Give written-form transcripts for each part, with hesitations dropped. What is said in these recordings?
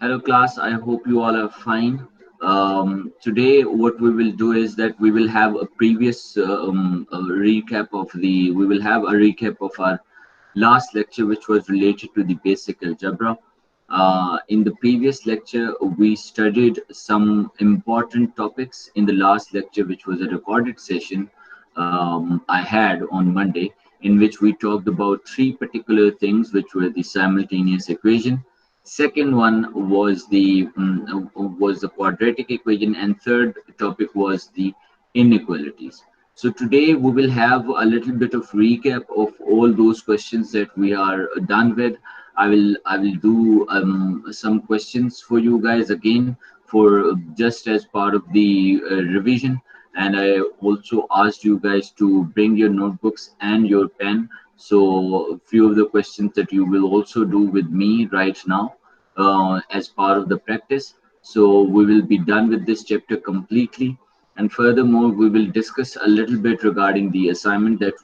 Hello class, I hope you all are fine. Today what we will do is that we will have a previous recap of we will have a recap of our last lecture which was related to the basic algebra. In the previous lecture, we studied some important topics in the last lecture, which was a recorded session I had on Monday, in which we talked about three particular things, which were the simultaneous equation. Second one was the quadratic equation, and third topic was the inequalities. So today we will have a little bit of recap of all those questions that we are done with. I will do some questions for you guys again for just as part of the revision, and I also asked you guys to bring your notebooks and your pen. So a few of the questions that you will also do with me right now as part of the practice. So we will be done with this chapter completely. And furthermore, we will discuss a little bit regarding the assignment that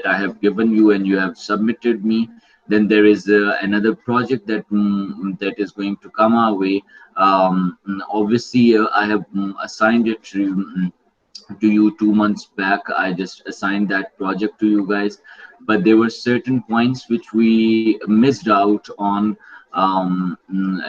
I have given you and you have submitted me. Then there is another project that is going to come our way. Obviously, I have assigned it to you 2 months back. I just assigned that project to you guys, but there were certain points which we missed out on.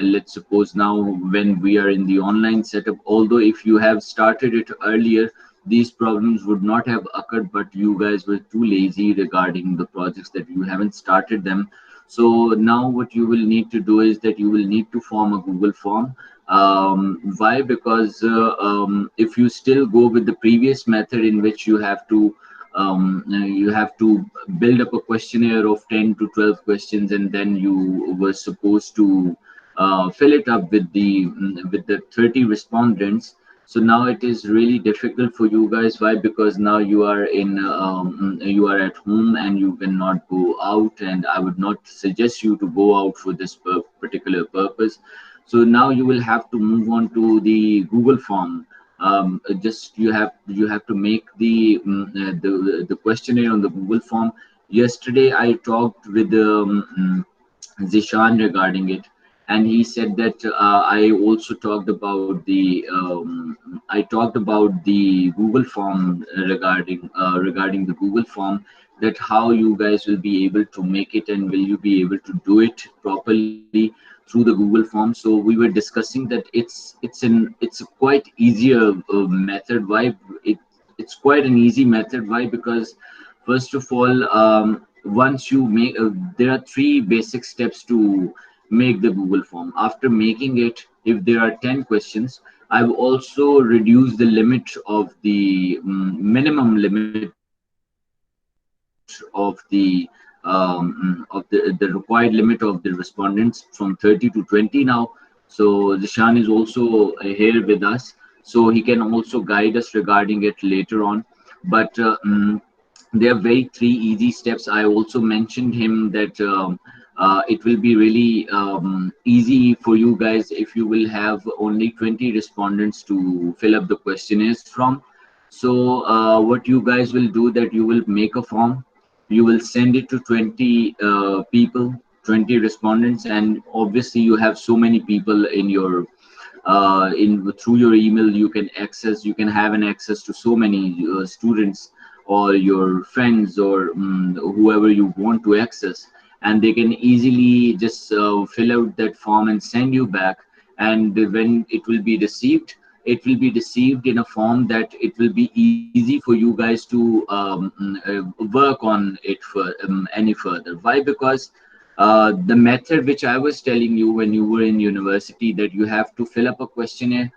Let's suppose now when we are in the online setup, although if you have started it earlier, these problems would not have occurred, but you guys were too lazy regarding the projects that you haven't started them. So now what you will need to do is that you will need to form a Google form. Why? Because if you still go with the previous method in which you have to build up a questionnaire of 10 to 12 questions, and then you were supposed to fill it up with the 30 respondents. So now it is really difficult for you guys. Why? Because now you are at home and you cannot go out, and I would not suggest you to go out for this particular purpose. So now you will have to move on to the Google form. Just you have to make the questionnaire on the Google form. Yesterday I talked with Zishan regarding it, and he said that I also talked about I talked about the Google form regarding the Google form, that how you guys will be able to make it and will you be able to do it properly through the Google form. So we were discussing that it's a quite easier method. Why it's quite an easy method? Why? Because first of all, once you make there are three basic steps to make the Google form. After making it, if there are 10 questions, I've also reduced the limit of the minimum limit of the required limit of the respondents from 30 to 20 now. So Zishan is also here with us, so he can also guide us regarding it later on. But there are very three easy steps. I also mentioned him that it will be really easy for you guys if you will have only 20 respondents to fill up the questionnaires from. So what you guys will do, that you will make a form, you will send it to 20 people, 20 respondents, and obviously you have so many people in your in through your email. You can have an access to so many students or your friends or whoever you want to access, and they can easily just fill out that form and send you back. And when it will be received in a form that it will be easy for you guys to work on it for any further. Why? Because the method which I was telling you when you were in university, that you have to fill up a questionnaire,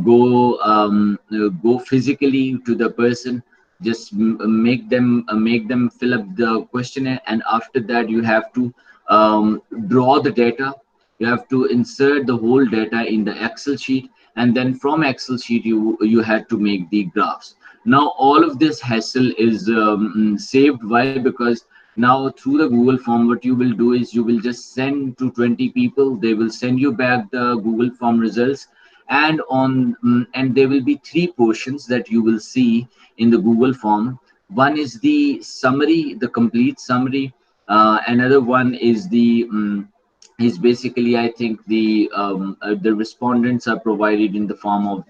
go physically to the person, just make them fill up the questionnaire, and after that you have to draw the data. You have to insert the whole data in the Excel sheet, and then from Excel sheet you had to make the graphs. Now all of this hassle is saved. Why? Because now through the Google form, what you will do is you will just send to 20 people. They will send you back the Google form results, and and there will be three portions that you will see in the Google form. One is the summary, the complete summary. Another one is the is basically, I think, the respondents are provided in the form of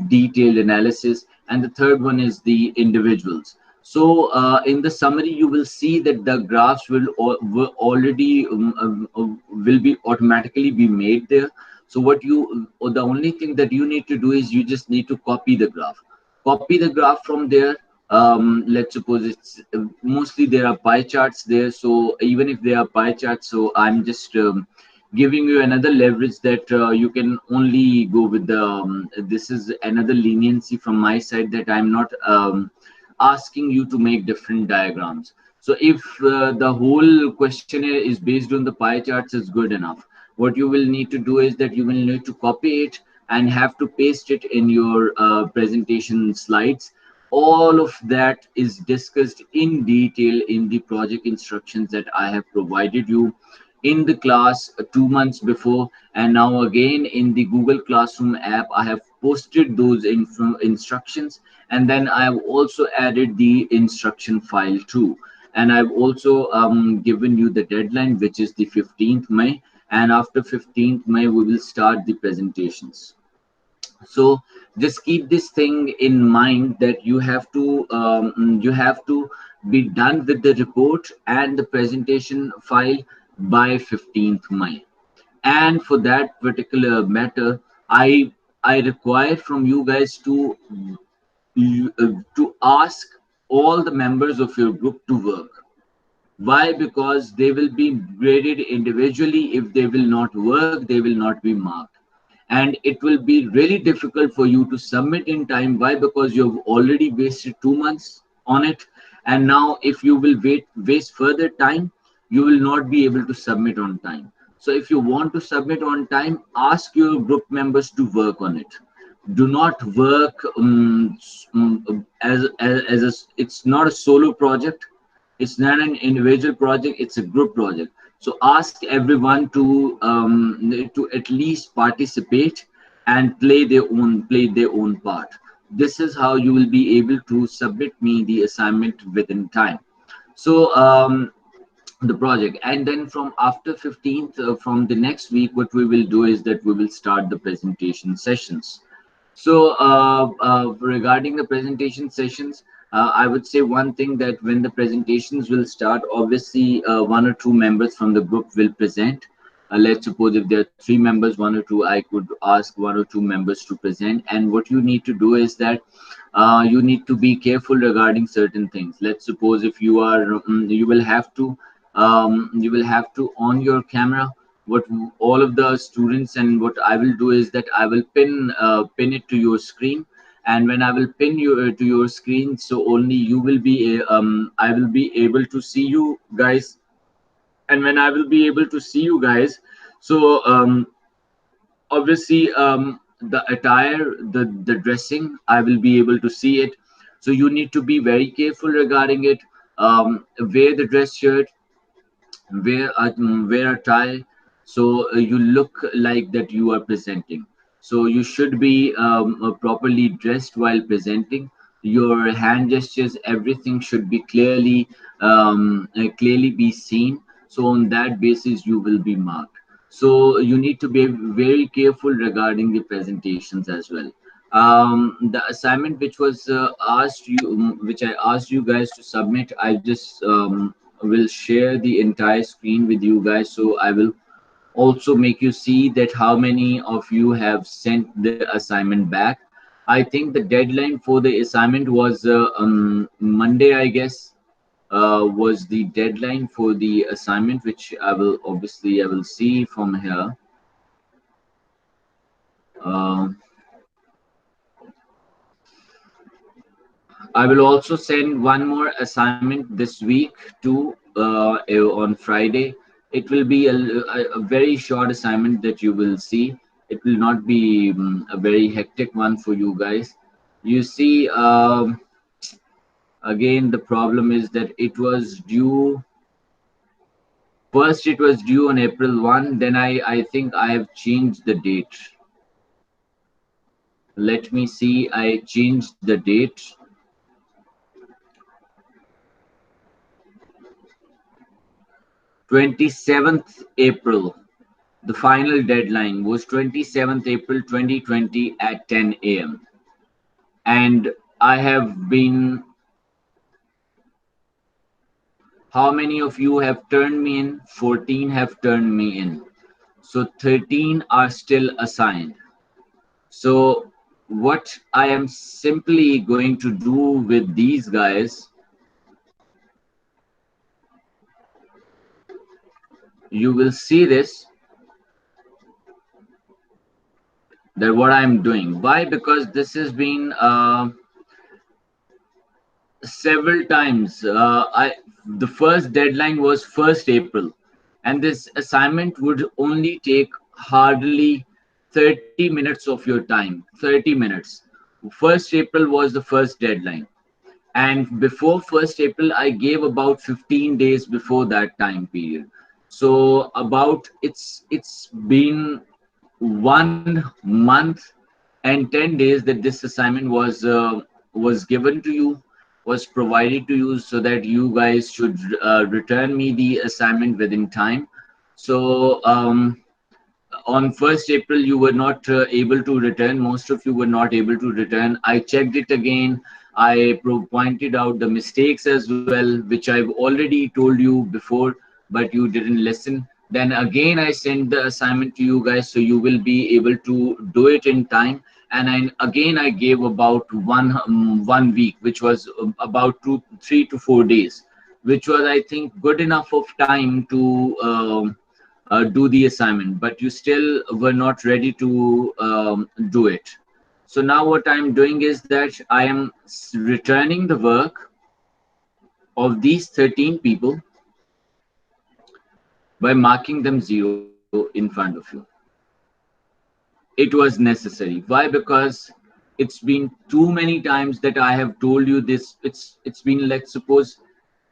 detailed analysis, and the third one is the individuals. So in the summary, you will see that the graphs will already will be automatically be made there. So the only thing that you need to do is you just need to copy the graph from there. Let's suppose it's mostly there are pie charts there. So even if there are pie charts, so I'm just giving you another leverage that you can only go with the this is another leniency from my side, that I'm not asking you to make different diagrams. So if the whole questionnaire is based on the pie charts, is good enough. What you will need to do is that you will need to copy it and have to paste it in your presentation slides. All of that is discussed in detail in the project instructions that I have provided you in the class 2 months before, and now again in the Google Classroom app I have posted those instructions, and then I have also added the instruction file too. And I've also given you the deadline, which is the 15th May, and after 15th May we will start the presentations. So just keep this thing in mind, that you have to be done with the report and the presentation file by 15th May. And for that particular matter, I require from you guys to ask all the members of your group to work. Why? Because they will be graded individually. If they will not work, they will not be marked, and it will be really difficult for you to submit in time. Why? Because you've already wasted 2 months on it, and now if you will waste further time, you will not be able to submit on time. So if you want to submit on time, ask your group members to work on it. Do not work as it's not a solo project, it's not an individual project, it's a group project. So ask everyone to at least participate and play their own part. This is how you will be able to submit me the assignment within time. So the project, and then from after 15th, from the next week, what we will do is that we will start the presentation sessions. So regarding the presentation sessions, I would say one thing, that when the presentations will start, obviously one or two members from the group will present. Let's suppose if there are three members, one or two, I could ask one or two members to present. And what you need to do is that you need to be careful regarding certain things. Let's suppose if you are, you will have to on your camera. What all of the students, and what I will do is that I will pin it to your screen, and when I will pin you to your screen, so only you will be I will be able to see you guys. And when I will be able to see you guys, so obviously the attire, the dressing, I will be able to see it. So you need to be very careful regarding it. Wear the dress shirt, wear a tie, so you look like that you are presenting. So you should be properly dressed while presenting. Your hand gestures, everything should be clearly be seen. So on that basis you will be marked. So you need to be very careful regarding the presentations as well. The assignment which was asked you, which I asked you guys to submit, I just will share the entire screen with you guys. So I will also make you see that how many of you have sent the assignment back. I think the deadline for the assignment was Monday, I guess, was the deadline for the assignment, which I will see from here. Uh, I will also send one more assignment this week too, on Friday. It will be a very short assignment that you will see. It will not be a very hectic one for you guys. You see, again, the problem is that it was due. First, it was due on April 1. Then I think I have changed the date. Let me see. I changed the date. 27th April. The final deadline was 27th April 2020 at 10 a.m. And I have been, how many of you have turned me in? 14 have turned me in. So 13 are still assigned. So what I am simply going to do with these guys, you will see this, that what I'm doing. Why? Because this has been several times. The first deadline was 1st April, and this assignment would only take hardly 30 minutes of your time. 30 minutes. 1st April was the first deadline, and before 1st April, I gave about 15 days before that time period. So about it's been 1 month and 10 days that this assignment was given to you, was provided to you, so that you guys should return me the assignment within time. So on 1st April, you were not able to return. Most of you were not able to return. I checked it again. I pointed out the mistakes as well, which I've already told you before, but you didn't listen. Then again, I sent the assignment to you guys, so you will be able to do it in time. And again, I gave about 1 week, which was about 3 to 4 days, which was, I think, good enough of time to do the assignment, but you still were not ready to do it. So now what I'm doing is that I am returning the work of these 13 people by marking them 0 in front of you. It was necessary. Why? Because it's been too many times that I have told you this. It's been, like, suppose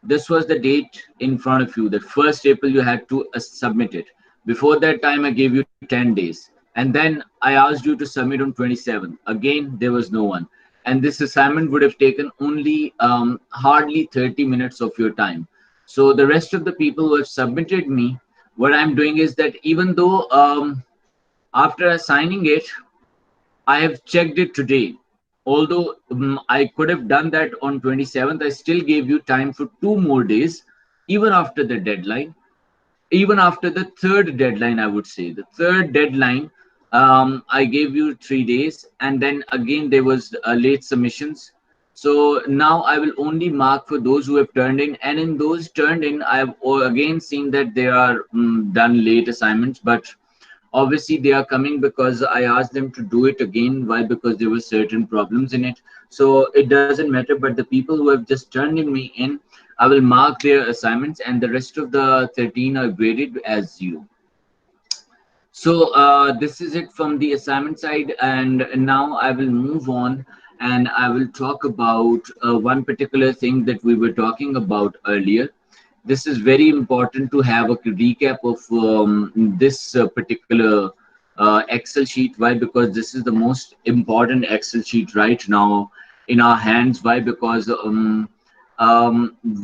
this was the date in front of you, that 1st April you had to submit it. Before that time, I gave you 10 days. And then I asked you to submit on 27th. Again, there was no one. And this assignment would have taken only hardly 30 minutes of your time. So the rest of the people who have submitted me, what I'm doing is that even though after assigning it, I have checked it today. Although I could have done that on 27th, I still gave you time for 2 more days, even after the deadline, even after the third deadline, I would say. The third deadline, I gave you 3 days, and then again there was late submissions. So now I will only mark for those who have turned in, and in those turned in, I have again seen that there are done late assignments, but obviously they are coming because I asked them to do it again. Why? Because there were certain problems in it. So it doesn't matter, but the people who have just turned in me in, I will mark their assignments, and the rest of the 13 are graded as 0. So this is it from the assignment side, and now I will move on and I will talk about one particular thing that we were talking about earlier. This is very important to have a recap of this particular Excel sheet. Why? Because this is the most important Excel sheet right now in our hands. Why? Because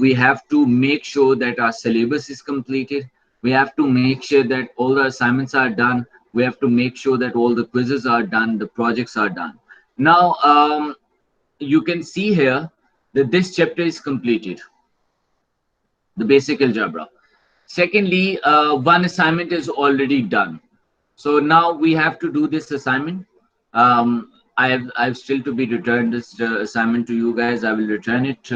we have to make sure that our syllabus is completed. We have to make sure that all the assignments are done. We have to make sure that all the quizzes are done, the projects are done. Now, you can see here that this chapter is completed, the basic algebra. Secondly, one assignment is already done. So now we have to do this assignment. I've still to be returned this assignment to you guys. I will return it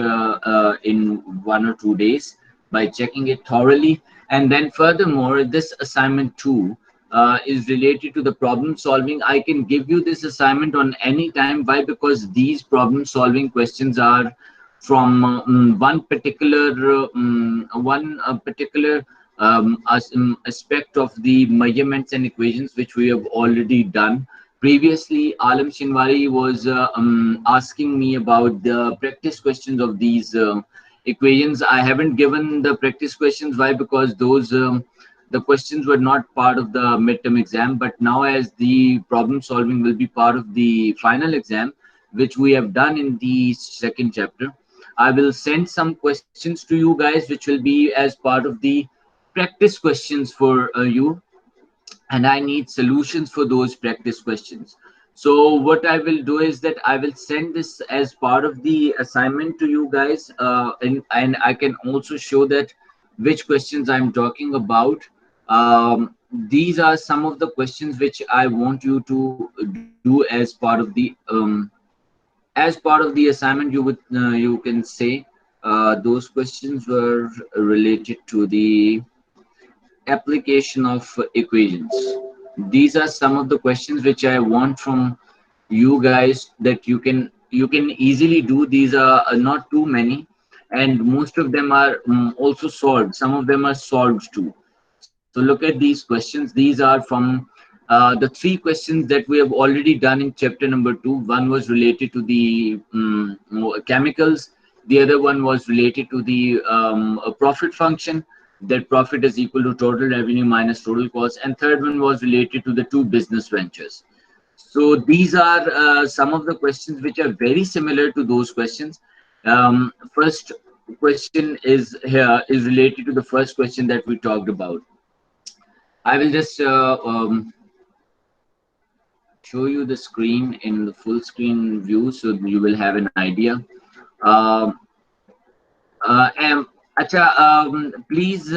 in 1 or 2 days by checking it thoroughly. And then furthermore, this assignment too is related to the problem solving. I can give you this assignment on any time. Why? Because these problem solving questions are from one particular aspect of the measurements and equations which we have already done. Previously, Alam Shinwari was asking me about the practice questions of these equations. I haven't given the practice questions. Why? Because those the questions were not part of the midterm exam, but now as the problem solving will be part of the final exam, which we have done in the second chapter, I will send some questions to you guys, which will be as part of the practice questions for you, and I need solutions for those practice questions. So what I will do is that I will send this as part of the assignment to you guys, and I can also show that which questions I'm talking about. These are some of the questions which I want you to do as part of the assignment. You can say those questions were related to the application of equations. These are some of the questions which I want from you guys that you can easily do. These are not too many, and most of them are also solved. Some of them are solved too. So look at these questions. These are from the three questions that we have already done in chapter number 2. One was related to the chemicals. The other one was related to the profit function, that profit is equal to total revenue minus total cost. And third one was related to the two business ventures. So these are some of the questions which are very similar to those questions. First question is here is related to the first question that we talked about. I will just show you the screen in the full screen view so you will have an idea. Um, Please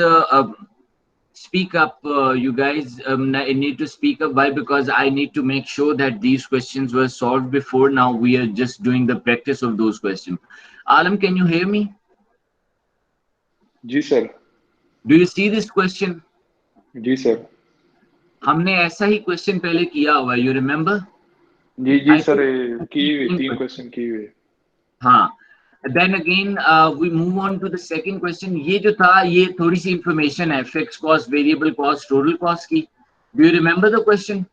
speak up, you guys. Need to speak up. Why? Because I need to make sure that these questions were solved before. Now we are just doing the practice of those questions. Alam, can you hear me? जी sir. Do you see this question? जी sir. हमने ऐसा ही question पहले किया हुआ, you remember? जी जी सर, किए हुए 3 क्वेश्चन किए हुए. हाँ. Then again, we move on to the second question. ये जो था, ये थोड़ी सी information है, fixed cost, variable cost, total cost की. Do you remember the question?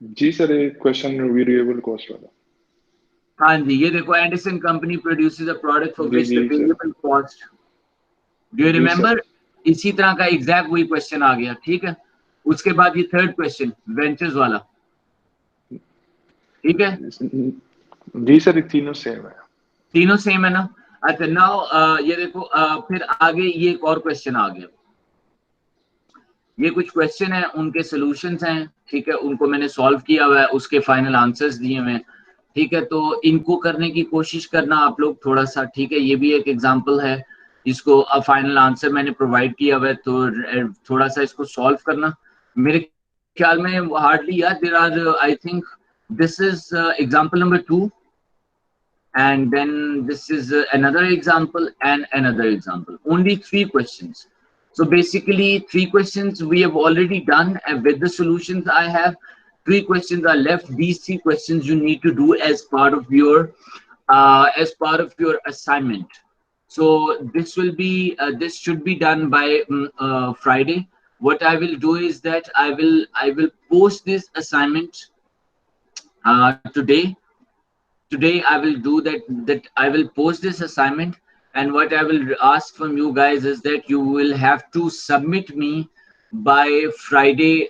जी सर, क्वेश्चन वेरिएबल कॉस्ट वाला. हाँ जी, ये देखो, Anderson company produces a product for जी which जी the sir. variable cost. Do you जी remember? सर. इसी तरह का एग्जैक्ट वही क्वेश्चन आ गया. ठीक है. उसके बाद ये थर्ड क्वेश्चन वेंचर्स वाला. ठीक है. जी सर, तीनों सेम है. तीनों सेम है ना. अच्छा, नाउ ये देखो, फिर आगे ये एक और क्वेश्चन आ गया. ये कुछ क्वेश्चन है, उनके सॉल्यूशंस हैं. ठीक है, उनको मैंने सॉल्व किया हुआ है, उसके फाइनल आंसर्स दिए हुए हैं. ठीक है, तो इनको करने की कोशिश करना आप लोग थोड़ा सा. ठीक है, ये भी एक एग्जांपल है. इसको फाइनल आंसर मैंने प्रोवाइड किया हुआ है, तो थोड़ा सा इसको सॉल्व करना. मेरे ख्याल में हार्डली यार there are, I think this is example number 2, and then this is another example and another example. Only 3 questions. So basically 3 questions we have already done, and with the solutions I have, 3 questions are left. These 3 questions you need to do as part of your assignment. So this will be this should be done by Friday. What I will do is that I will post this assignment today. I will do that I will post this assignment, and what I will ask from you guys is that you will have to submit me by Friday.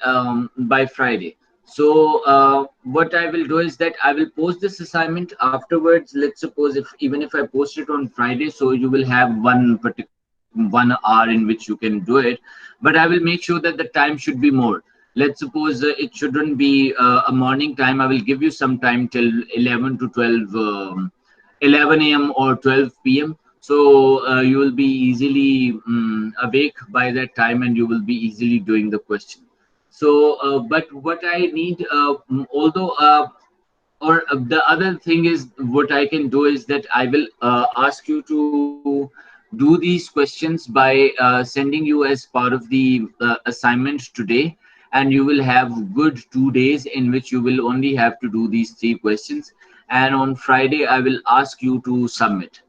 So what I will do is that I will post this assignment afterwards. Let's suppose, if even if I post it on Friday, so you will have 1 hour in which you can do it, but I will make sure that the time should be more. Let's suppose it shouldn't be a morning time. I will give you some time till 11 to 12, 11 a.m. or 12 p.m. So you will be easily awake by that time, and you will be easily doing the question. So, but what I need, although, or the other thing is, what I can do is that I will ask you to do these questions by sending you as part of the assignment today, and you will have good 2 days in which you will only have to do these 3 questions, and on Friday I will ask you to submit.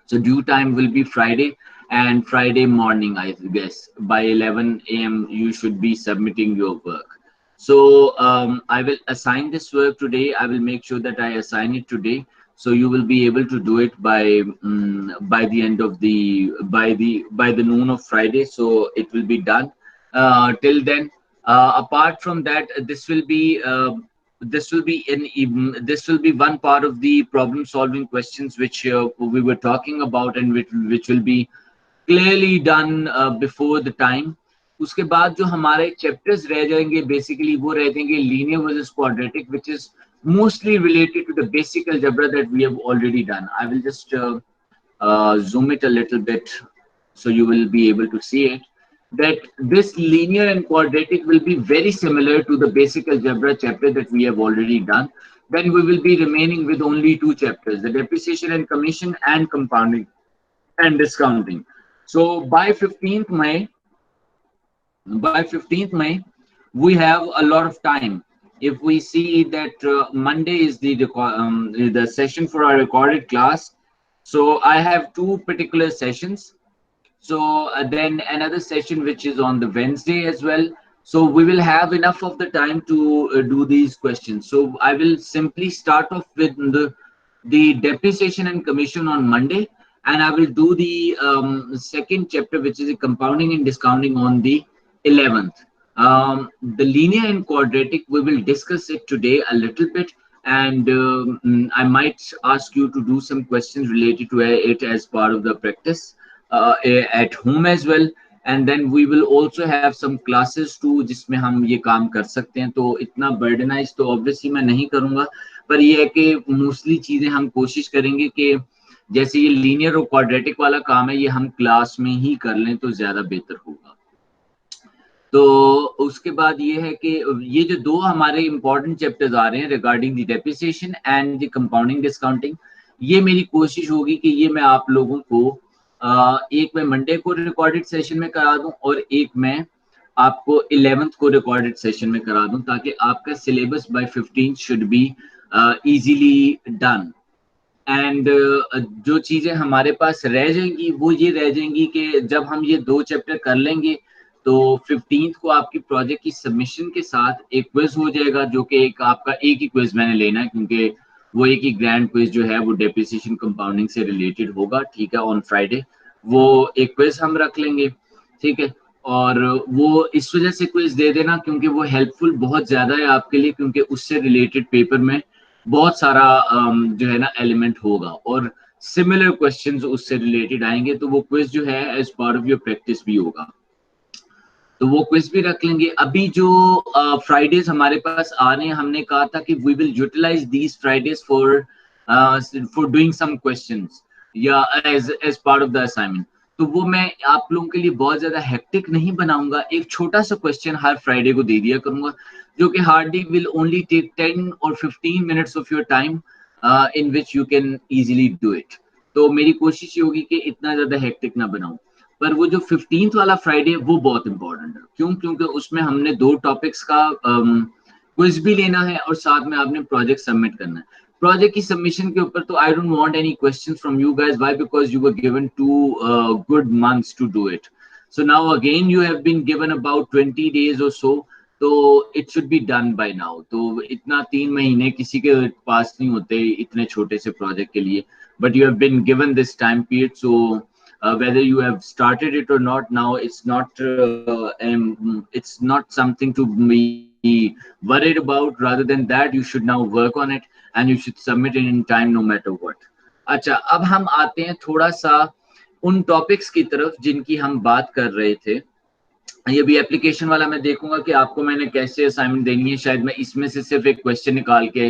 So due time will be Friday, and Friday morning, I guess by 11 a.m. you should be submitting your work. So I will assign this work today. I will make sure that I assign it today, so you will be able to do it by the end of the by the noon of Friday. So it will be done. Till then, apart from that, this will be this will be one part of the problem solving questions which we were talking about, and which will be clearly done before the time. उसके बाद जो हमारे chapters रह जाएंगे basically वो रह जाएंगे linear versus quadratic, which is mostly related to the basic algebra that we have already done. I will just zoom it a little bit so you will be able to see it, that this linear and quadratic will be very similar to the basic algebra chapter that we have already done. Then we will be remaining with only two chapters, the depreciation and commission and compounding and discounting. So by 15th May, we have a lot of time. If we see that Monday is the session for our recorded class, so I have two particular sessions. So then another session which is on the Wednesday as well. So we will have enough of the time to do these questions. So I will simply start off with the depreciation and commission on Monday, and I will do the second chapter, which is the compounding and discounting, on the 11th. The linear and quadratic, we will discuss it today a little bit, and I might ask you to do some questions related to it as part of the practice at home as well. And then we will also have some classes too जिसमें हम ये काम कर सकते हैं. तो इतना बर्डनाइज तो ऑब्वियसली मैं नहीं करूंगा, पर ये है कि मोस्टली चीजें हम कोशिश करेंगे कि जैसे ये लीनियर और क्वाड्रेटिक वाला काम है ये हम क्लास में ही कर लें तो ज्यादा बेहतर होगा. तो उसके बाद ये है कि ये जो दो हमारे इंपॉर्टेंट चैप्टर्स आ रहे हैं regarding the depreciation and the compounding discounting, ये मेरी कोशिश होगी कि ये मैं आप लोगों को एक मैं मंडे को रिकॉर्डेड सेशन में करा दूं और एक मैं आपको 11th को रिकॉर्डेड सेशन में करा दूं, ताकि आपका syllabus by 15 should be easily done. And जो चीजें हमारे पास रह जाएंगी वो ये रह जाएंगी कि जब हम ये दो चैप्टर कर लेंगे तो 15th को आपकी प्रोजेक्ट की सबमिशन के साथ एक क्विज हो जाएगा, जो कि एक आपका एक ही क्विज मैंने लेना है क्योंकि वो एक ही ग्रैंड क्विज जो है वो डेप्रिसिएशन कंपाउंडिंग से रिलेटेड होगा. ठीक है, ऑन फ्राइडे वो एक क्विज हम रख लेंगे. ठीक है, और वो इस वजह से क्विज दे देना क्योंकि वो हेल्पफुल बहुत ज्यादा है आपके लिए, क्योंकि उससे रिलेटेड पेपर में बहुत सारा जो है ना एलिमेंट होगा और सिमिलर क्वेश्चंस उससे रिलेटेड आएंगे. तो वो क्विज जो है as part of your practice भी होगा, तो वो क्विज भी रख लेंगे. अभी जो फ्राइडेज हमारे पास आ रहे हैं, हमने कहा था कि we will utilise these Fridays for doing some questions या as part of the assignment. तो वो मैं आप लोगों के लिए बहुत ज्यादा हेक्टिक नहीं बनाऊंगा, एक छोटा सा क्वेश्चन हर फ्राइडे को दे दिया करूंगा जो कि हार्डली विल ओनली टेक 10 और 15 minutes of your time in which you can easily do it. तो मेरी कोशिश ये होगी कि इतना ज्यादा हेक्टिक ना बनाऊं. पर वो जो 15th वाला फ्राइडे वो बहुत इंपॉर्टेंट है. क्यों? क्योंकि उसमें हमने दो टॉपिक्स का क्विज भी लेना है और साथ में आपने प्रोजेक्ट सबमिट करना है. प्रोजेक्ट की सबमिशन के ऊपर तो I don't want any questions from you guys. Why? Because you were given 2 good months to do it. So now again you have been given about 20 days और so, तो it should be done by now. तो इतना 3 महीने किसी के पास नहीं होते इतने छोटे से प्रोजेक्ट के लिए, but you have been given this time period. So whether you have started it or not, now it's not something to be worried about. Rather than that, you should now work on it and you should submit it in time no matter what. अच्छा, अब हम आते हैं थोड़ा सा उन topics की तरफ जिनकी हम बात कर रहे थे. ये भी एप्लीकेशन वाला मैं देखूंगा कि आपको मैंने कैसे असाइनमेंट देनी है. शायद मैं इसमें से सिर्फ एक क्वेश्चन निकाल के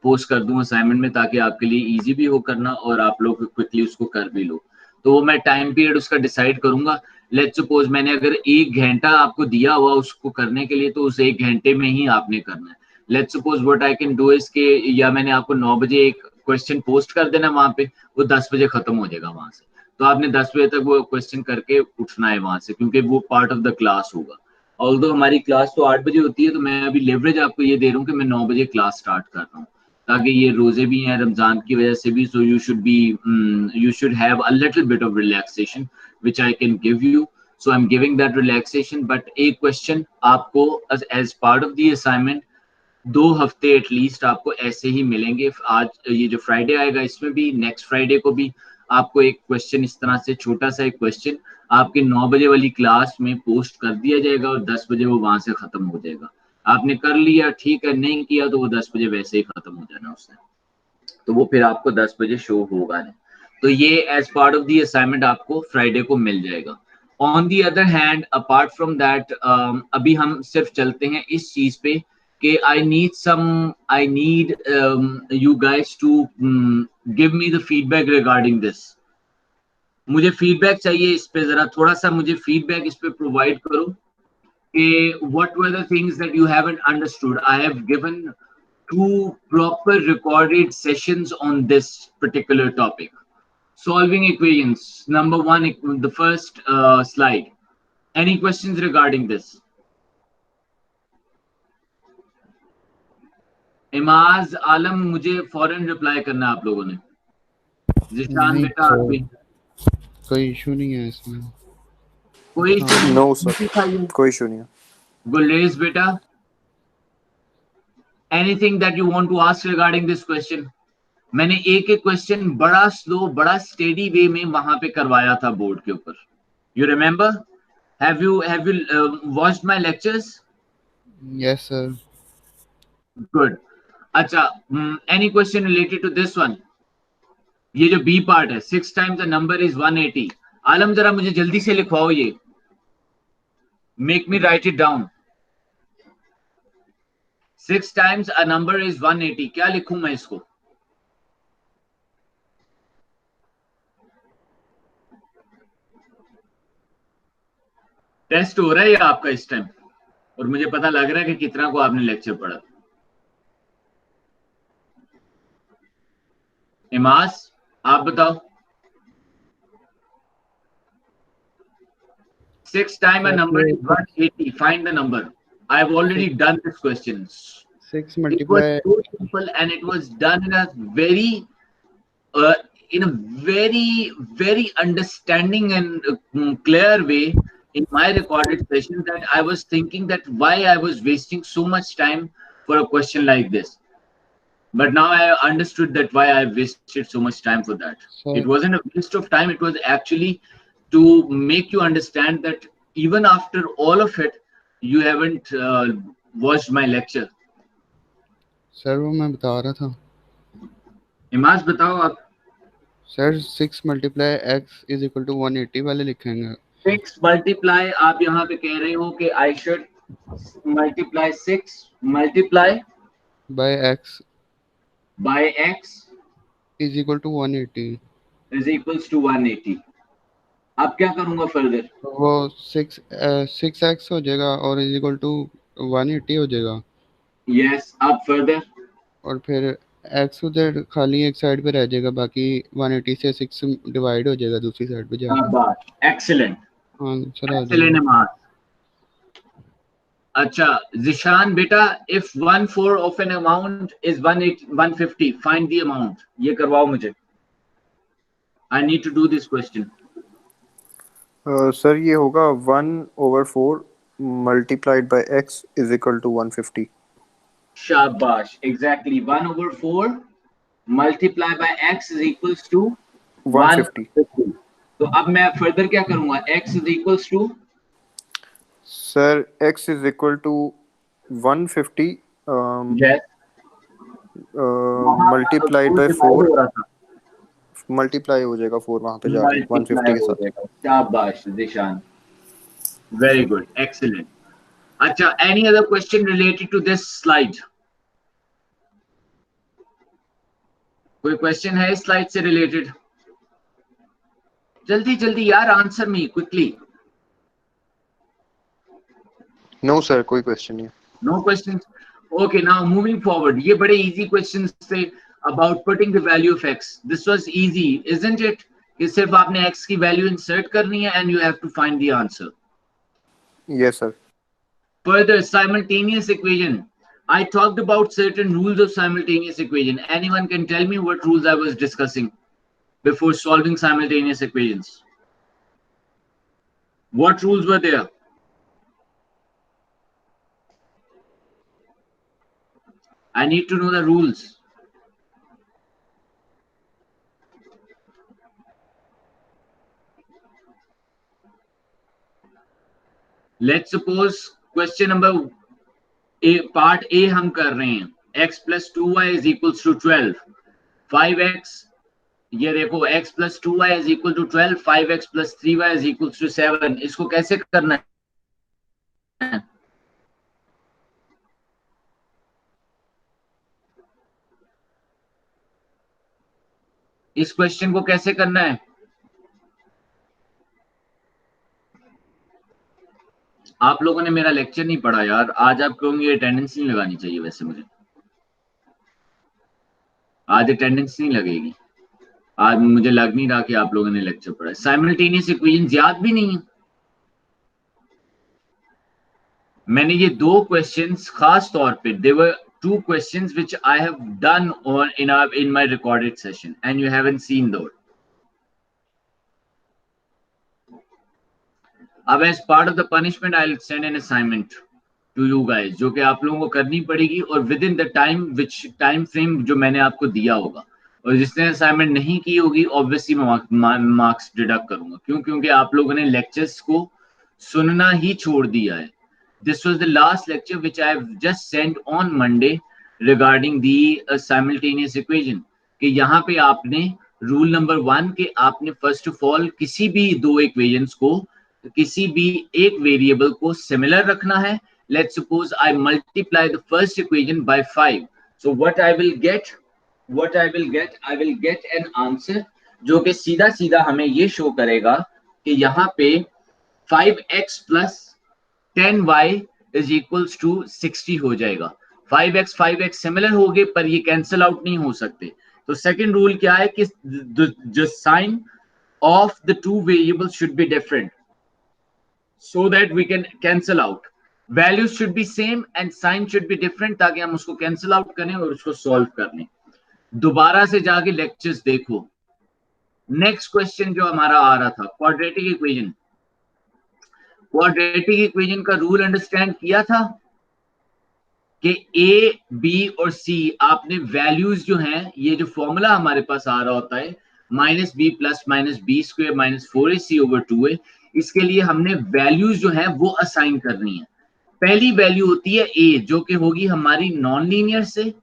पोस्ट कर दूं असाइनमेंट में, ताकि आपके लिए इजी भी हो करना और आप लोग क्विकली उसको कर भी लो. तो वो मैं टाइम पीरियड उसका डिसाइड करूंगा. लेट्स सपोज मैंने अगर 1 घंटा आपको दिया हुआ उसको करने के लिए, तो उस 1 घंटे में ही आपने करना है. Let's suppose what I can do is के या मैंने आपको 9 बजे एक क्वेश्चन पोस्ट कर देना वहां पे, वो 10 बजे खत्म हो जाएगा वहां से. तो आपने 10 बजे तक वो क्वेश्चन करके उठना है वहां से, क्योंकि वो पार्ट ऑफ द क्लास होगा. ऑल्दो हमारी क्लास तो 8 बजे होती है, तो मैं अभी लेवरेज आपको ये दे रहा हूँ कि मैं 9 बजे क्लास स्टार्ट कर रहा हूँ, ताकि ये रोजे भी हैं रमजान की वजह से भी. सो you should have a little bit of relaxation which I can give you. So I'm giving that relaxation. But एक क्वेश्चन आपको as part of the assignment 2 हफ्ते एटलीस्ट आपको ऐसे ही मिलेंगे. आज ये जो फ्राइडे आएगा इसमें भी, नेक्स्ट फ्राइडे को भी आपको एक क्वेश्चन इस तरह से छोटा सा एक क्वेश्चन आपके 9 बजे वाली क्लास में पोस्ट कर दिया जाएगा और 10 बजे वो वहां से खत्म हो जाएगा. आपने कर लिया ठीक है, नहीं किया तो वो 10 बजे वैसे ही खत्म हो जाना उसने, तो वो फिर आपको 10 बजे शो होगा नहीं. तो ये as part of the assignment आपको फ्राइडे को मिल जाएगा. On the other hand, apart from that, अभी हम सिर्फ चलते हैं इस चीज पे कि I need you guys to give me the feedback regarding this. मुझे फीडबैक चाहिए इस पे, जरा थोड़ा सा मुझे फीडबैक इस पे प्रोवाइड करो कि what were the things that you haven't understood. I have given 2 proper recorded sessions on this particular topic. Solving equations, number 1, the first slide. Any questions regarding this? इमाज आलम, मुझे फौरन रिप्लाई करना आप लोगों ने. जिशान बेटा आप भी. कोई इशू नहीं है इसमें. कोई इशू? नो सर, कोई इशू नहीं है. गुलेज बेटा, anything that you want to ask regarding this question? मैंने एक एक क्वेश्चन बड़ा स्लो, बड़ा स्टेडी वे में वहां पे करवाया था बोर्ड के ऊपर. You remember? Have you watched my lectures? Yes sir. Good. अच्छा, any question related to this one? ये जो बी पार्ट है, 6 times the number is 180. Alam जरा मुझे जल्दी से लिखवाओ ये. Make me write it down. 6 times a number is 180. क्या लिखूं मैं इसको? टेस्ट हो रहा है आपका इस टाइम, और मुझे पता लग रहा है कि कितना को आपने लेक्चर पढ़ा. इमास, आप बताओ. 6 times a number is 180. Find the number. I have already done this question. 6 It multiply. was so simple, and it was done in a very understanding and clear way in my recorded session, that I was thinking that why I was wasting so much time for a question like this. But now I understood that why I wasted so much time for that. It wasn't a waste of time. It was actually to make you understand that even after all of it, you haven't watched my lecture. Sir वो मैं बता रहा था. इमाज बताओ आप. Sir 6 multiply x is equal to 180 वाले लिखेंगे. 6 multiply, आप यहाँ पे कह रहे हो कि I should multiply 6 multiply by x is equal to 180 is equals to 180. अब क्या करूंगा फर्दर? वो 6x हो जाएगा और is equal to 180 हो जाएगा. यस, अब फर्दर. और फिर x उधर खाली एक साइड पे रह जाएगा, बाकी 180 से 6 डिवाइड हो जाएगा दूसरी साइड पे जाके. एक्सीलेंट. हाँ सर, आ एक्सीलेंट जाएगा. मार्क. अच्छा जिशान बेटा, if 1/4 of an amount is 150, find the amount. ये करवाओ मुझे. I need to do this question. Sir ये होगा 1/4 multiplied by x is equal to 150. शाबाश, exactly. 1/4 multiplied by x is equals to 150. तो अब मैं फर्दर क्या करूंगा? x is equals to, sir x is equal to 150 yes, multiplied by 4. Multiply हो जाएगा 4 वहां पे जाके 150 के साथ. शाबाश जिशान, वेरी गुड, एक्सीलेंट. अच्छा, any other question related to this slide? कोई क्वेश्चन है इस स्लाइड से रिलेटेड? जल्दी जल्दी यार, answer me quickly. No sir, कोई क्वेश्चन नहीं. No question. Okay, now moving forward. ये बड़े इजी क्वेश्चंस थे about putting the value of x. This was easy, isn't it? कि सिर्फ आपने x की वैल्यू इंसर्ट करनी है and you have to find the answer. Yes sir. Further, simultaneous equation. I talked about certain rules of simultaneous equation. Anyone can tell me what rules I was discussing before solving simultaneous equations? What rules were there? I need to know the rules. Let's suppose question number A, part A हम कर रहे हैं. X plus 2y is equals to 12. 5x ये देखो x + 2y = 12, 5x + 3y = 7। इसको कैसे करना है? इस क्वेश्चन को कैसे करना है? आप लोगों ने मेरा लेक्चर नहीं पढ़ा यार, आज आप कहोगे अटेंडेंस नहीं लगानी चाहिए। वैसे मुझे आज अटेंडेंस नहीं लगेगी, आज मुझे लग नहीं रहा कि आप लोगों ने लेक्चर पढ़ा। साइमल्टेनियस इक्वेशन याद भी नहीं है। मैंने ये दो क्वेश्चंस खास तौर पे, दे वर two questions which I have done on in my recorded session and you haven't seen those. अब as part of the punishment I'll send an assignment to you guys जो कि आप लोगों को करनी पड़ेगी और within the time frame जो मैंने आपको दिया होगा, और जिसने असाइनमेंट नहीं की होगी ऑब्वियसली मैं मार्क्स डिडक्ट करूंगा। क्यों? क्योंकि आप लोगों ने लेक्चर्स को सुनना ही छोड़ दिया है। This was the last lecture which I have just sent on Monday regarding the simultaneous equation कि यहाँ पे आपने रूल नंबर 1 के आपने फर्स्ट ऑफ ऑल किसी भी दो इक्वेशंस को, किसी भी एक वेरिएबल को सिमिलर रखना है। Let's suppose I multiply the first equation by 5. So what I will get an answer जो कि सीधा सीधा हमें ये शो करेगा कि यहाँ पे 5x + 10y = 60 हो जाएगा। 5x सिमिलर हो गए पर ये कैंसिल आउट नहीं हो सकते। तो सेकंड रूल क्या है कि the sign of the two variables should be different so that we can cancel out. Values should be same and sign should be different ताकि हम उसको कैंसिल आउट करें और उसको सॉल्व कर लें। दोबारा से जाके लेक्चर्स देखो। नेक्स्ट क्वेश्चन जो हमारा आ रहा था, क्वाड्रेटिक इक्वेशन का रूल अंडरस्टैंड किया था कि ए, बी और सी आपने वैल्यूज जो हैं, ये जो फॉर्मूला हमारे पास आ रहा होता है -b + -b² - 4ac/2a, इसके लिए हमने वैल्यूज जो हैं वो असाइन करनी है। पहली वैल्यू होती है a जो कि होगी हमारी नॉन लीनियर से।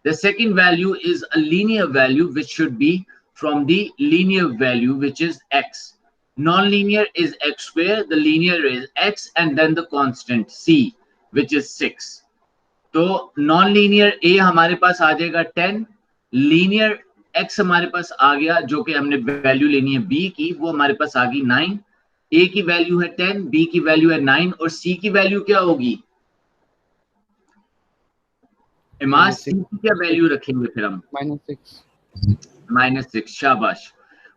The second value is a linear value which should be from the linear value which is x. Non-linear is x², the linear is x and then the constant c which is 6. तो non-linear a हमारे पास आ जाएगा 10, linear x हमारे पास आ गया जो कि हमने value लेनी है b की, वो हमारे पास आ गई 9। a की वैल्यू है 10, b की वैल्यू है 9 और c की वैल्यू क्या होगी? सी की क्या वैल्यू रखेंगे फिर हम? -6। शाबाश।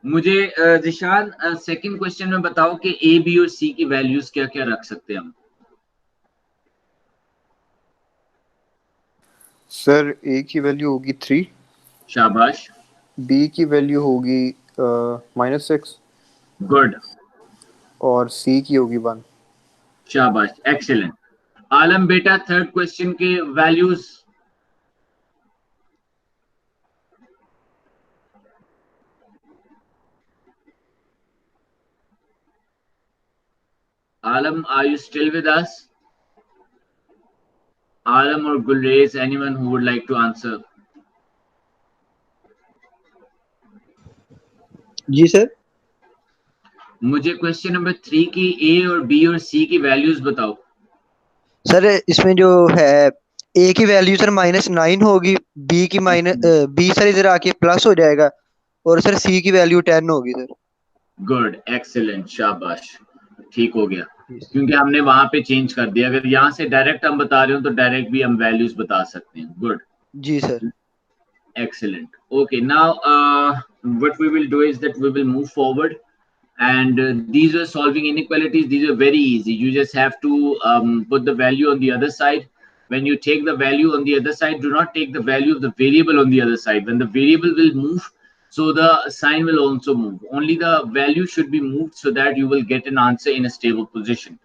मुझे जिशान सेकंड क्वेश्चन में बताओ कि ए, बी और सी की वैल्यूज क्या क्या रख सकते हैं हम? सर ए की वैल्यू होगी 3। शाबाश। बी की वैल्यू होगी -6। गुड। और सी की होगी 1। शाबाश, एक्सीलेंट। आलम बेटा थर्ड क्वेश्चन के values. Alam, are you still with us? Alam or Gulrez, anyone who would like to answer? जी सर। मुझे क्वेश्चन नंबर 3 की ए और बी और सी की वैल्यूज बताओ। सर इसमें जो है ए की वैल्यू सर -9 होगी, बी की बी सर इधर आके प्लस हो जाएगा और सर सी की वैल्यू 10 होगी सर। गुड, एक्सीलेंट, शाबाश, ठीक हो गया क्योंकि हमने वहां पे चेंज कर दिया। अगर यहाँ से डायरेक्ट हम बता रहे हो तो डायरेक्ट भी हम वैल्यूज बता सकते हैं। Good ji sir, excellent. Okay, now what we will do is that we will move forward and these are solving inequalities. These are very easy. You just have to put the value on the other side. When you take the value on the other side, do not take the value of the variable on the other side. When the variable will move, so the sign will also move. Only the value should be moved so that you will get an answer in a stable position.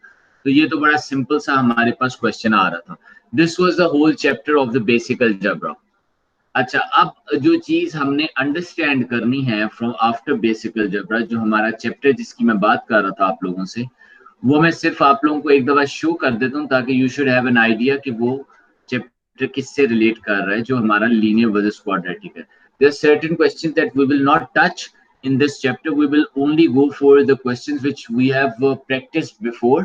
तो ये तो बड़ा simple सा हमारे पास question आ रहा था। This was the whole chapter of the basic algebra. अच्छा, अब जो चीज हमने अंडरस्टैंड करनी है फ्रॉम आफ्टर बेसिक अलजेब्रा, जो हमारा चैप्टर जिसकी मैं बात कर रहा था आप लोगों से, वो मैं सिर्फ आप लोगों को एक दफा शो कर देता हूँ ताकि you should have an idea कि वो चैप्टर किससे रिलेट कर रहा है, जो हमारा लीनियर वर्सेस क्वाड्रेटिक है। There are certain questions that we will not touch in this chapter. We will only go for the questions which we have practiced before,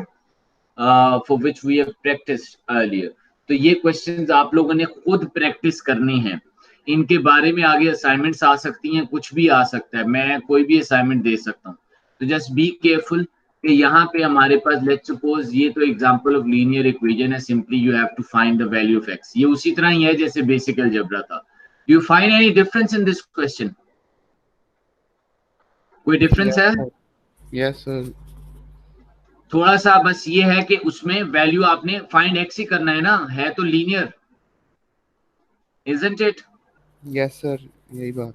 for which we have practiced earlier. तो ये questions आप लोगों ने खुद practice करने हैं. इनके बारे में आगे assignments आ सकती हैं, कुछ भी आ सकता है, मैं कोई भी assignment दे सकता हूँ. तो just be careful कि यहाँ पे हमारे पास let's suppose ये तो example of linear equation है, simply you have to find the value of x. ये उसी तरह ही है जैसे basic algebra था. Do you find any difference in this question? कोई difference है? Yes sir. थोड़ा सा बस ये है कि उसमें वैल्यू आपने फाइंड एक्स ही करना है ना, है तो linear, isn't it? Yes sir, यही बात.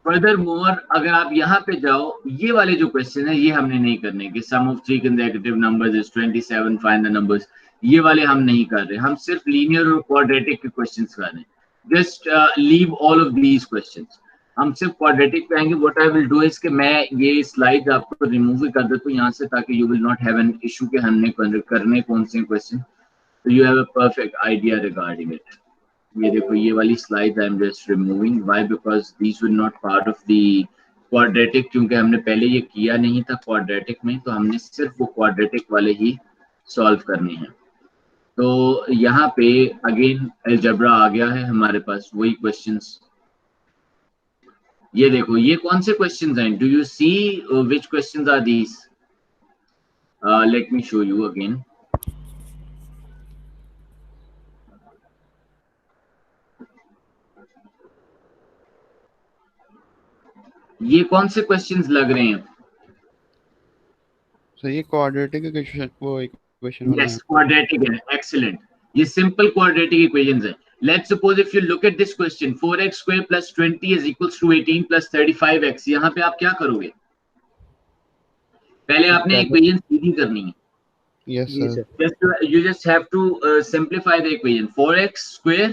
Furthermore, अगर आप यहाँ पे जाओ, ये वाले जो क्वेश्चन है ये हमने नहीं करने कि sum of three consecutive numbers is 27, find the numbers, ये वाले हम नहीं कर रहे, हम सिर्फ लीनियर और क्वाड्रेटिक के क्वेश्चंस कर रहे हैं. Just leave all of these questions, हम सिर्फ क्वाड्रेटिक पे आएंगे. What I will do is कि मैं ये स्लाइड आपको रिमूव ही कर देता हूँ यहाँ से, ताकि you will not have an issue कि हमने करने कौन से क्वेश्चन, तो you have a perfect idea regarding it. ये देखो ये वाली slide I am just removing. Why? Because these were not part of the quadratic, क्योंकि हमने पहले ये किया नहीं था क्वाड्रेटिक में, तो हमने सिर्फ वो क्वाड्रेटिक वाले ही सॉल्व करने हैं. तो यहाँ पे अगेन अलजेब्रा आ गया है हमारे पास, वही क्वेश्चंस. ये देखो ये कौन से क्वेश्चंस हैं? Do you see which questions are these? Let me show you again. ये कौन से क्वेश्चंस लग रहे हैं? सर ये क्वाड्रेटिक इक्वेशन, वो इक्वेशन वाला है. यस क्वाड्रेटिक है. एक्सीलेंट. ये सिंपल क्वाड्रेटिक इक्वेशंस है. Let's suppose if you look at this question, 4x square plus 20 is equals to 18 plus 35x. यहाँ पे आप क्या करोगे? पहले आपने इक्वेशन सीधी करनी है. Yes sir. You just have to simplify the equation. 4x square.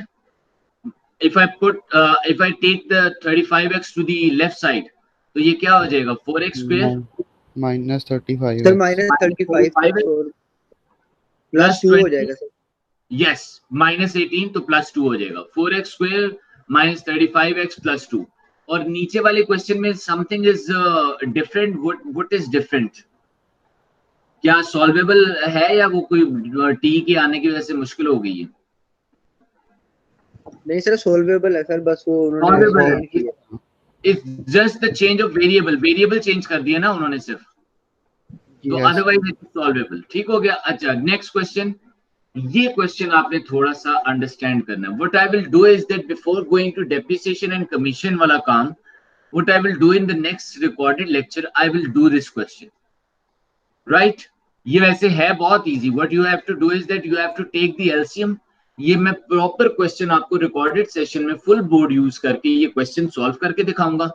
If I take the 35x to the left side, तो ये क्या हो जाएगा? 4x square minus 35. Sir minus 35 plus 2 हो जाएगा सर. यस, माइनस 18 तो प्लस 2 हो जाएगा. 4x square minus 35x plus 2. और नीचे वाले क्वेश्चन में something is different. What is different? क्या सॉल्वेबल है या वो कोई टी के आने की वजह से मुश्किल हो गई है? नहीं सर सॉल्वेबल है सर, बस वो उन्होंने it's just the change of variable change कर दिया ना उन्होंने सिर्फ, तो अदरवाइज इट्स सॉल्वेबल. ठीक हो गया. अच्छा नेक्स्ट क्वेश्चन. ये क्वेश्चन आपने थोड़ा सा अंडरस्टैंड करना है. What I will do is that before going to depreciation and commission वाला काम, what I will do in the next recorded lecture, I will do this question. Right? ये वैसे है बहुत easy. What you have to do is that you have to take the LCM. ये मैं proper question आपको recorded session में full board use करके ये क्वेश्चन सॉल्व करके दिखाऊंगा.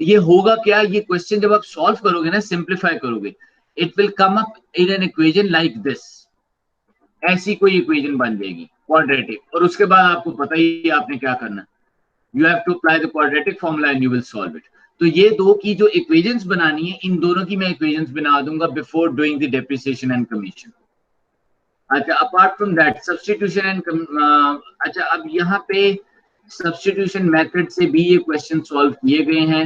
ये होगा क्या? ये क्वेश्चन जब आप सॉल्व करोगे ना, सिंप्लीफाई करोगे, it will come up in an equation like this. ऐसी कोई इक्वेशन बन जाएगी क्वाड्रेटिक, और उसके बाद आपको पता ही है आपने क्या करना. You have to apply the quadratic formula and you will solve it. तो ये दो की जो इक्वेशंस बनानी है, इन दोनों की मैं इक्वेशंस बना दूंगा before doing the depreciation and commission. अच्छा apart from that substitution and अच्छा अब यहाँ पे सब्स्टिट्यूशन मेथड से भी ये क्वेश्चन सॉल्व किए गए हैं,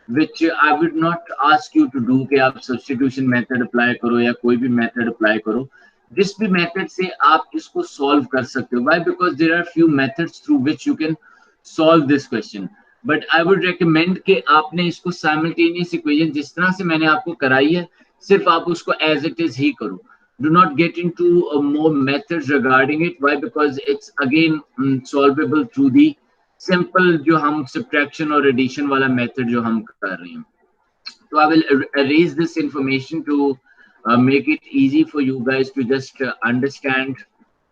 which I would not ask you to do कि आप सब्स्टिट्यूशन मेथड अप्लाई करो या कोई भी मेथड अप्लाई करो. जिस भी मेथड से आप इसको सॉल्व कर सकते हो. Why? Because there are few methods through which you can solve this question. But I would recommend कि आपने इसको simultaneous equation जिस तरह से मैंने आपको कराई है, सिर्फ आप उसको as it is ही करो. Do not get into more methods regarding it. Why? Because it's again solvable through the simple जो हम subtraction और addition वाला method जो हम कर रहे हैं. So I will erase this information to make it easy for you guys to just understand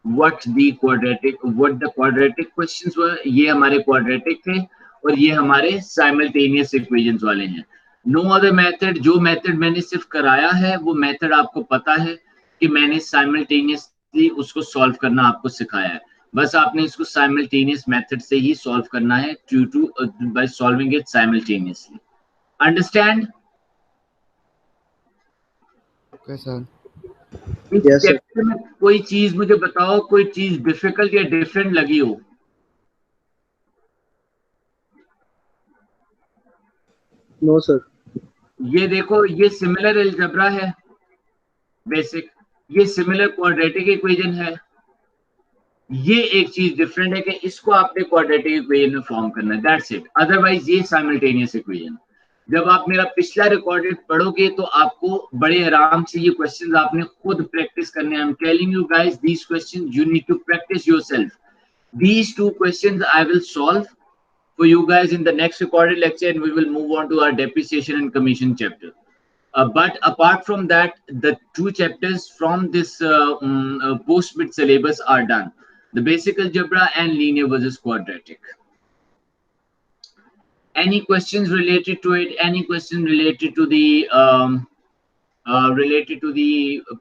what the quadratic questions were. ये हमारे quadratic थे और ये हमारे simultaneous equations वाले हैं. No other method. जो method मैंने सिर्फ कराया है वो method आपको पता है कि मैंने simultaneously उसको solve करना आपको सिखाया है. बस आपने इसको simultaneous method से ही solve करना है by solving it simultaneously. Understand? Okay sir. इस चैप्टर में कोई चीज मुझे बताओ, कोई चीज डिफिकल्ट या डिफरेंट लगी हो? No sir. ये देखो, ये सिमिलर अलजेब्रा है बेसिक, ये सिमिलर क्वाड्रेटिक इक्वेशन है। ये एक चीज डिफरेंट है कि इसको आपने क्वाड्रेटिक इक्वेशन में फॉर्म करना है, दैट्स इट। अदरवाइज ये साइमल्टेनियस इक्वेशन। जब आप मेरा पिछला रिकॉर्डेड पढ़ोगे तो आपको बड़े आराम से ये क्वेश्चंस आपने खुद प्रैक्टिस करने हैं। I am telling you guys, these questions you need to practise yourself. These two questions I will solve for you guys in the next recorded lecture, and we will move on to our depreciation and commission chapter. But apart from that, the two chapters from this post-bid syllabus are done: the basic algebra and linear versus quadratic. Any questions related to it? Any question related to the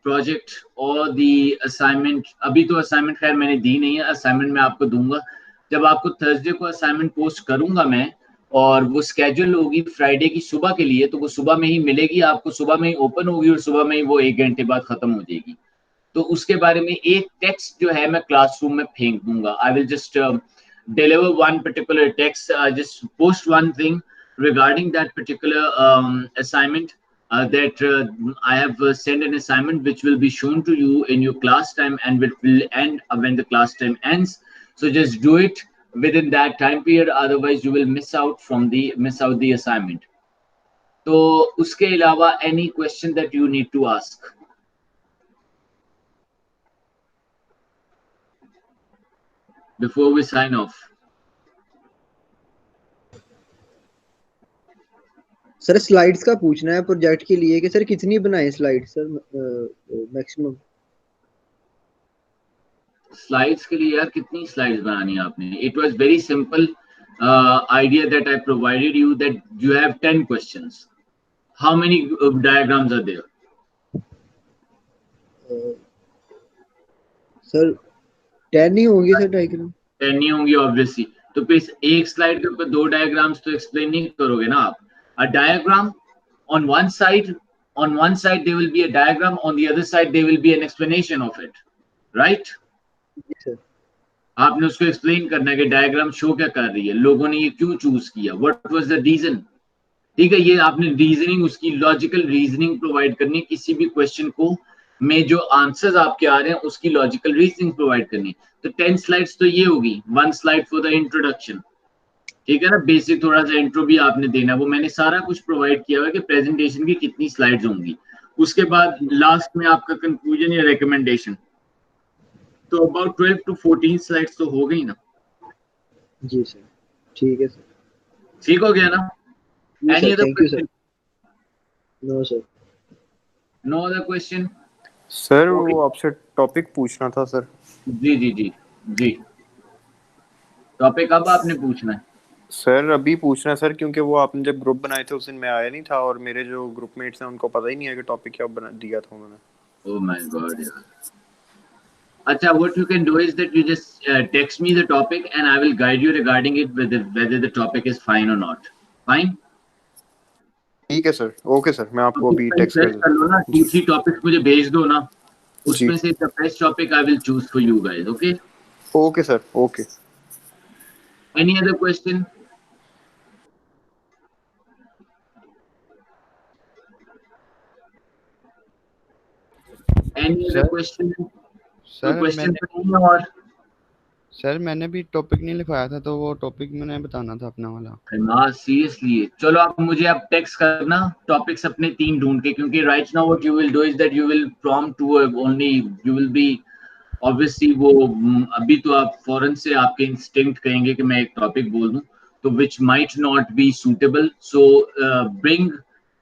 project or the assignment? अभी तो assignment खैर मैंने दी नहीं है, assignment मैं आपको दूंगा जब आपको थर्सडे को असाइनमेंट पोस्ट करूंगा मैं, और वो स्केड्यूल होगी फ्राइडे की सुबह के लिए, तो वो सुबह में ही मिलेगी आपको, सुबह में ही ओपन होगी और सुबह में ही वो 1 घंटे बाद खत्म हो जाएगी। तो उसके बारे में एक टेक्स्ट जो है मैं क्लासरूम में फेंक दूंगा। I will just deliver one particular text, just post one thing regarding that particular assignment, that I have sent an assignment which will be shown to you in your class time, and which will end when the class time ends. So just do it within that time period, otherwise you will miss out the assignment. तो उसके अलावा any question that you need to ask? Before we sign off. Sir slides का पूछना है project के लिए कि sir कितनी बनाए स्लाइड सर मैक्सिमम? स्लाइड्स के लिए यार कितनी स्लाइड्स बनानी है आपने? It was very simple idea that I provided you, that you have 10 questions. How many diagrams are there? Sir 10 ही होंगे सर डायग्राम। 10 नहीं होंगी ऑब्वियसली, तो फिर एक स्लाइड के ऊपर 2 डायग्राम्स तो एक्सप्लेन नहीं करोगे ना आप। A diagram on one side there will be a diagram, on the other side there will be an explanation of it, right? Yes sir. आपने उसको एक्सप्लेन करना है कि डायग्राम शो क्या कर रही है, लोगों ने ये क्यों चूज किया, व्हाट वाज द रीजन। ठीक है, ये आपने रीजनिंग, उसकी लॉजिकल रीजनिंग प्रोवाइड करनी है। किसी भी क्वेश्चन को में जो आंसर्स आपके आ रहे हैं उसकी लॉजिकल रीजनिंग प्रोवाइड करनी। तो 10 स्लाइड्स तो ये होगी, 1 स्लाइड फॉर द इंट्रोडक्शन, ठीक है ना, बेसिक थोड़ा सा इंट्रो भी आपने देना, वो मैंने सारा कुछ प्रोवाइड किया हुआ है कि प्रेजेंटेशन की कितनी स्लाइड्स होंगी। उसके बाद लास्ट में आपका कंक्लूजन या रिकमेंडेशन, तो अबाउट 12 to 14 स्लाइड्स तो हो गई ना? जी सर, ठीक है सर। ठीक हो गया ना? Any other question? No sir. No other question? Sir वो आपसे टॉपिक पूछना था सर। जी जी जी जी, टॉपिक अब आपने पूछना है? सर अभी पूछना है सर, क्योंकि वो आपने जब ग्रुप बनाए थे उस दिन मैं आया नहीं था, और मेरे जो ग्रुपमेट्स हैं उनको पता ही नहीं है कि टॉपिक क्या बना दिया था उन्होंने। ओह माय गॉड यार। अच्छा, what you can do is that you just text me the topic and I will guide you regarding it, whether the topic is fine or not. Fine? ठीक है sir, okay sir, मैं आपको अभी text कर लो ना, 2-3 topics मुझे भेज दो ना, उसमें से the best topic I will choose for you guys, okay? Okay sir, okay. Any other question? Any other question? Sir मैंने भी टॉपिक नहीं लिखवाया था, तो वो टॉपिक मैंने बताना था अपना वाला। हाँ सीरियसली, चलो आप मुझे अब टेक्स्ट करना टॉपिक्स अपने 3 ढूंढ के, क्योंकि right now what you will do is that you will prompt to only, you will be obviously वो अभी तो आप फौरन से आपके इंस्टिंक्ट कहेंगे कि मैं एक टॉपिक बोल दूं, तो which might not be suitable, so bring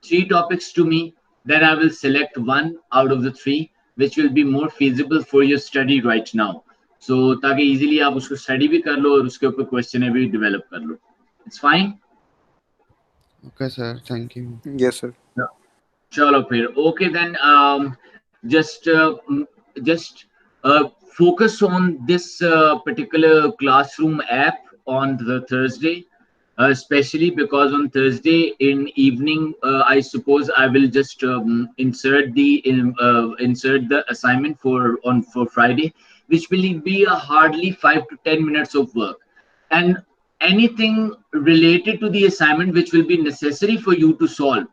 3 topics to me, then I will select 1 out of the 3 which will be more feasible for your study right now, so ताकि इजीली आप उसको स्टडी भी कर लो और उसके ऊपर क्वेश्चन भी develop कर लो। It's fine? Okay sir, thank you. Yes sir. चलो फिर okay then, just focus on this particular classroom app on the Thursday, especially because on Thursday in evening, I suppose I will just insert the assignment for Friday, which will be a hardly 5 to 10 minutes of work. And anything related to the assignment which will be necessary for you to solve,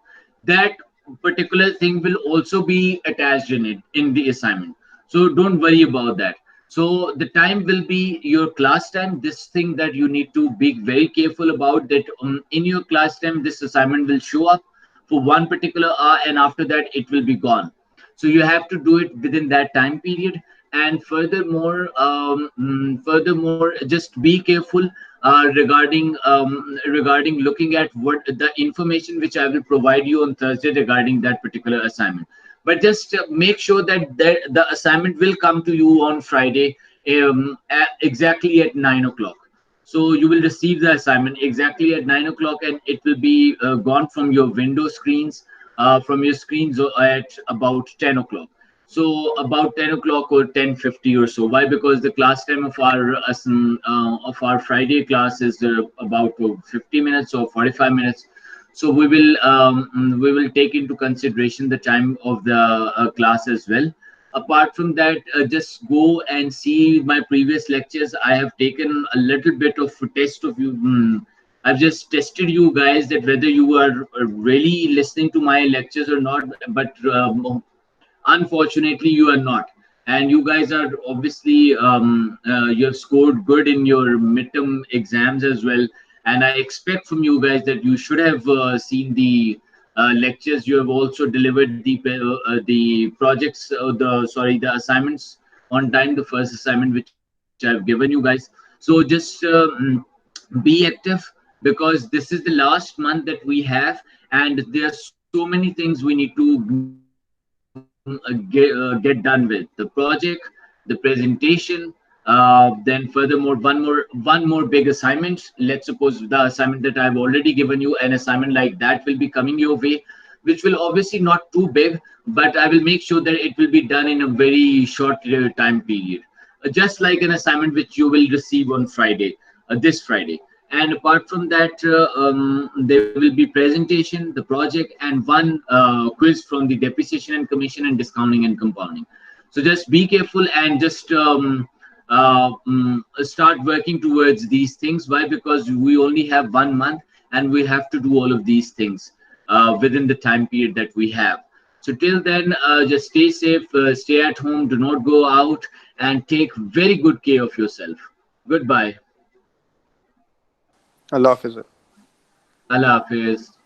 that particular thing will also be attached in the assignment. So don't worry about that. So the time will be your class time. This thing that you need to be very careful about, that in your class time this assignment will show up for one particular hour, and after that it will be gone. So you have to do it within that time period. And furthermore, just be careful regarding looking at what the information which I will provide you on Thursday regarding that particular assignment. But just make sure that the assignment will come to you on Friday exactly at 9 o'clock. So you will receive the assignment exactly at 9 o'clock, and it will be gone from your window screens, from your screens at about 10 o'clock. So about 10 o'clock or 10:50 or so. Why? Because the class time of our Friday class is about 50 minutes or 45 minutes. So we will take into consideration the time of the class as well. Apart from that, just go and see my previous lectures. I have taken a little bit of a test of you. I've just tested you guys that whether you are really listening to my lectures or not. But unfortunately, you are not. And you guys are obviously, you have scored good in your midterm exams as well. And I expect from you guys that you should have seen the lectures. You have also delivered the projects, the assignments on time. The first assignment which I've given you guys. So just be active, because this is the last month that we have, and there are so many things we need to get done with the project, the presentation. Then furthermore, one more big assignment. Let's suppose the assignment that I've already given you, an assignment like that will be coming your way, which will obviously not too big, but I will make sure that it will be done in a very short time period, just like an assignment which you will receive on Friday, this Friday. And apart from that, there will be presentation, the project, and one quiz from the depreciation and commission and discounting and compounding. So just be careful and just start working towards these things. Why? Because we only have 1 month, and we have to do all of these things within the time period that we have. So till then, just stay safe, stay at home, do not go out, and take very good care of yourself. Goodbye. Allah Hafiz. Allah Hafiz.